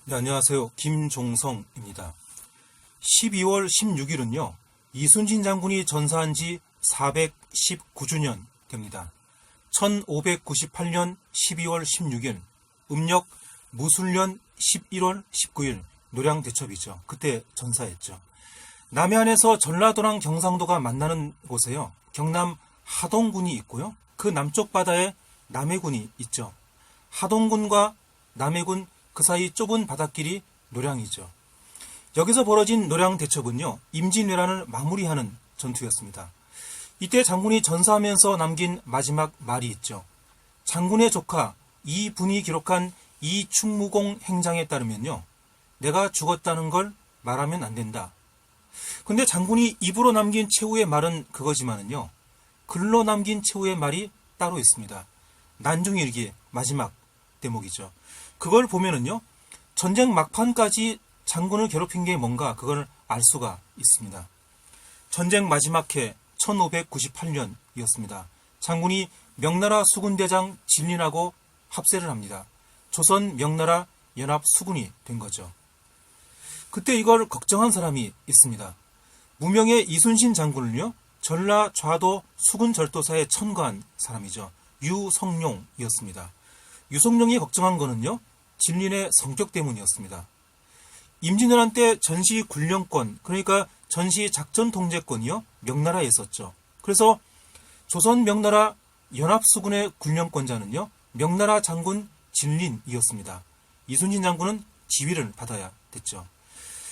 네, 안녕하세요. 김종성입니다. 12월 16일은요, 이순신 장군이 전사한 지 419주년 됩니다. 1598년 12월 16일, 음력 무술년 11월 19일, 노량대첩이죠. 그때 전사했죠. 남해안에서 전라도랑 경상도가 만나는 곳에요, 경남 하동군이 있고요. 그 남쪽 바다에 남해군이 있죠. 하동군과 남해군 그 사이 좁은 바닷길이 노량이죠. 여기서 벌어진 노량대첩은요, 임진왜란을 마무리하는 전투였습니다. 이때 장군이 전사하면서 남긴 마지막 말이 있죠. 장군의 조카 이분이 기록한 이 충무공 행장에 따르면요, 내가 죽었다는 걸 말하면 안 된다. 근데 장군이 입으로 남긴 최후의 말은 그거지만은요, 글로 남긴 최후의 말이 따로 있습니다. 난중일기 마지막 대목이죠. 그걸 보면은요, 전쟁 막판까지 장군을 괴롭힌 게 뭔가 그걸 알 수가 있습니다. 전쟁 마지막 해 1598년이었습니다. 장군이 명나라 수군대장 진린하고 합세를 합니다. 조선 명나라 연합 수군이 된 거죠. 그때 이걸 걱정한 사람이 있습니다. 무명의 이순신 장군을요, 전라 좌도 수군절도사에 천거한 사람이죠. 유성룡이었습니다. 유성룡이 걱정한 거는요, 진린의 성격 때문이었습니다. 임진왜란 때 전시 군령권, 그러니까 전시 작전 통제권이요, 명나라에 있었죠. 그래서 조선 명나라 연합수군의 군령권자는요, 명나라 장군 진린이었습니다. 이순신 장군은 지위를 받아야 됐죠.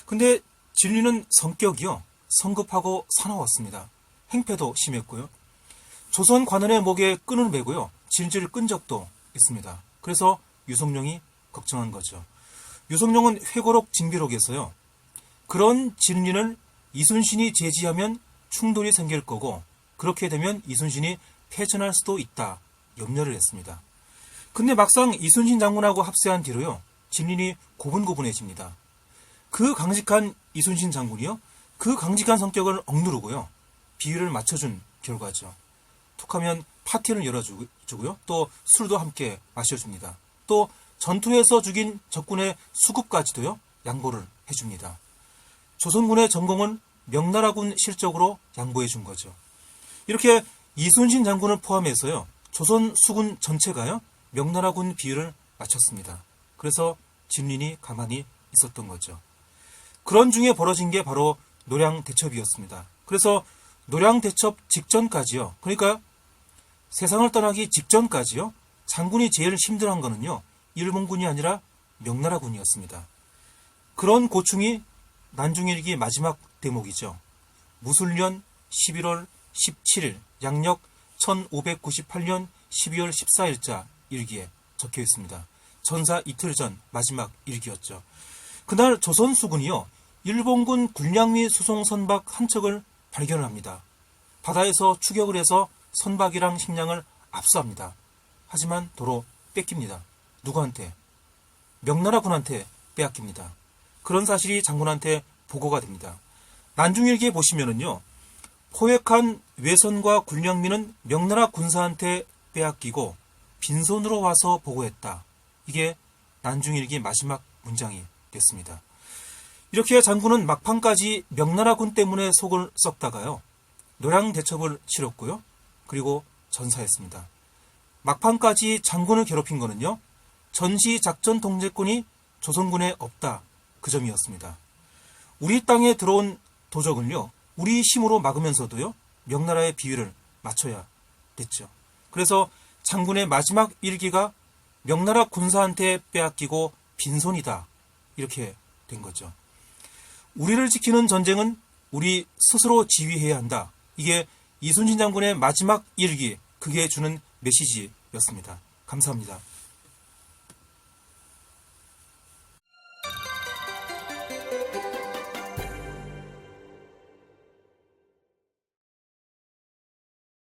근데 진린은 성격이요, 성급하고 사나웠습니다. 행패도 심했고요. 조선 관원의 목에 끈을 매고요, 질질 끈 적도 있습니다. 그래서 유성룡이 걱정한 거죠. 유성룡은 회고록 징비록에서요, 그런 진린을 이순신이 제지하면 충돌이 생길 거고, 그렇게 되면 이순신이 패전할 수도 있다 염려를 했습니다. 근데 막상 이순신 장군하고 합세한 뒤로요, 진린이 고분고분해집니다. 그 강직한 이순신 장군이요, 그 강직한 성격을 억누르고요, 비위를 맞춰준 결과죠. 툭하면 파티를 열어주고요, 또 술도 함께 마셔줍니다. 또 전투에서 죽인 적군의 수급까지도요, 양보를 해줍니다. 조선군의 전공은 명나라군 실적으로 양보해 준 거죠. 이렇게 이순신 장군을 포함해서요, 조선 수군 전체가요, 명나라군 비율을 맞췄습니다. 그래서 진린이 가만히 있었던 거죠. 그런 중에 벌어진 게 바로 노량대첩이었습니다. 그래서 노량대첩 직전까지요, 그러니까 세상을 떠나기 직전까지요, 장군이 제일 힘들어한 거는요, 일본군이 아니라 명나라군이었습니다. 그런 고충이 난중일기 마지막 대목이죠. 무술년 11월 17일, 양력 1598년 12월 14일자 일기에 적혀 있습니다. 전사 이틀 전 마지막 일기였죠. 그날 조선수군이요, 일본군 군량미 수송 선박 한 척을 발견을 합니다. 바다에서 추격을 해서 선박이랑 식량을 압수합니다. 하지만 도로 뺏깁니다. 누구한테? 명나라군한테 빼앗깁니다. 그런 사실이 장군한테 보고가 됩니다. 난중일기에 보시면은요, 포획한 외선과 군량미는 명나라 군사한테 빼앗기고 빈손으로 와서 보고했다. 이게 난중일기 마지막 문장이 됐습니다. 이렇게 장군은 막판까지 명나라군 때문에 속을 썩다가요, 노량대첩을 치렀고요, 그리고 전사했습니다. 막판까지 장군을 괴롭힌 거는요, 전시 작전 통제권이 조선군에 없다, 그 점이었습니다. 우리 땅에 들어온 도적은요, 우리 힘으로 막으면서도요, 명나라의 비위를 맞춰야 됐죠. 그래서 장군의 마지막 일기가 명나라 군사한테 빼앗기고 빈손이다, 이렇게 된 거죠. 우리를 지키는 전쟁은 우리 스스로 지휘해야 한다. 이게 이순신 장군의 마지막 일기, 그게 주는 메시지였습니다. 감사합니다.